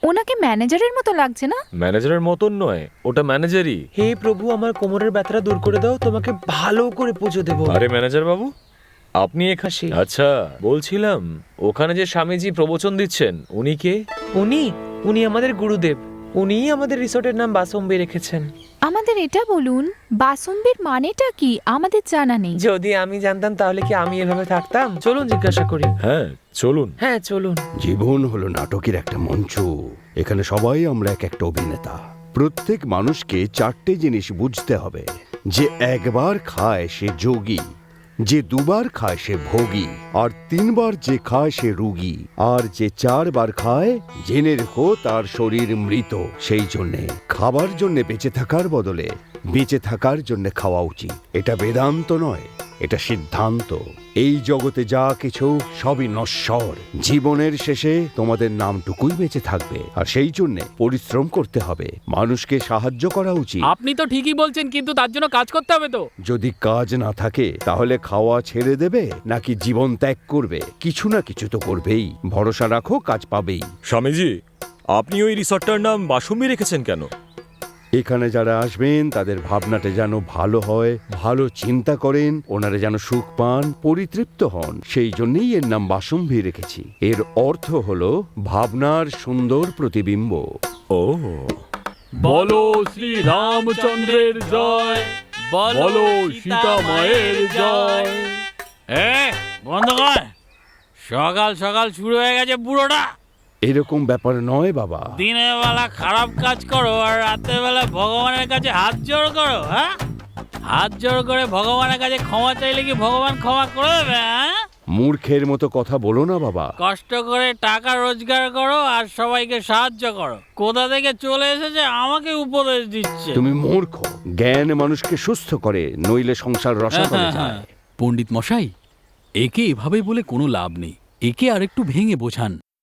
ওনাকে ম্যানেজারের মতো লাগছে না? ম্যানেজারের মতন নয়, ওটা ম্যানেজারই। হে প্রভু, আমার কোমরের ব্যথাটা দূর করে দাও, তোমাকে ভালো করে পুজো দেবো। আরে ম্যানেজার বাবু, আপনি এখানে? আচ্ছা, বলছিলাম ওখানে যে স্বামীজি প্রবচন দিচ্ছেন উনি কে? উনি আমাদের গুরুদেব। উনিই আমাদের রিসোর্টের নাম বাসম্বী রেখেছেন। আমাদের এটা বলুন, বাসম্বীর মানেটা কি? আমাদের জানা নেই। যদি আমি জানতাম তাহলে কি আমি এভাবে থাকতাম? চলুন জিজ্ঞাসা করি। হ্যাঁ চলুন। হ্যাঁ চলুন। জীবন হলো নাটকের একটা মঞ্চ। এখানে সবাই আমরা এক একটা অভিনেতা। প্রত্যেক মানুষকে চারটে জিনিস বুঝতে হবে। যে একবার খায় সে যোগী, যে দুবার খায় সে ভোগী, আর তিনবার যে খায় সে রোগী, আর যে চারবার খায় জেনে রেখো তার শরীর মৃত। সেই জন্যে খাবার জন্যে বেঁচে থাকার বদলে বেঁচে থাকার জন্য খাওয়া উচিত। এটা বেদান্ত নয়, এটা সিদ্ধান্ত। এই জগতে যা কিছু সবই নশ্বর। জীবনের শেষে তোমাদের নামটুকুই বেঁচে থাকবে, আর সেই জন্য পরিশ্রম করতে হবে। মানুষকে সাহায্য করা উচিত। আপনি তো ঠিকই বলছেন, কিন্তু তার জন্য কাজ করতে হবে তো। যদি কাজ না থাকে তাহলে খাওয়া ছেড়ে দেবে নাকি জীবন ত্যাগ করবে? কিছু না কিছু তো করবেই। ভরসা রাখো, কাজ পাবেই। স্বামীজি, আপনি ওই রিসর্টটার নাম বাসুম্বী রেখেছেন কেন? এখানে যারা আসবেন তাদের ভাবনাটা যেন ভালো হয়, ভালো চিন্তা করেন, ওনারা যেন সুখ পান, পরিতৃপ্ত হন। সেই জন্যই এর নাম বাসম্বী রেখেছি। এর অর্থ হলো ভাবনার সুন্দর প্রতিবিম্ব। ও, বলো শ্রী রামচন্দ্রের জয়, বলো সীতা মায়ের জয়। বন্ধ কর, সকাল সকাল শুরু হয়ে গেছে বুড়োটা। এরকম ব্যাপার নয় বাবা। দিনের বেলা খারাপ কাজ করো আর রাতের বেলা ভগবানের কাছে হাত জোড় করো। হ্যাঁ, হাত জোড় করে ভগবানের কাছে ক্ষমা চাইলে কি ভগবান ক্ষমা করে দেবে? হ্যাঁ, মূর্খের মতো কথা বলো না বাবা। কষ্ট করে টাকা রোজগার করো আর সবাইকে সাহায্য করো। কোথা থেকে চলে এসেছে আমাকে উপদেশ দিচ্ছে। তুমি মূর্খ। জ্ঞান মানুষকে সুস্থ করে, নইলে সংসার রসাতলে যায়। পণ্ডিত মশাই, একে এভাবে বলে কোনো লাভ নেই। একে আর একটু ভেঙে বোঝান।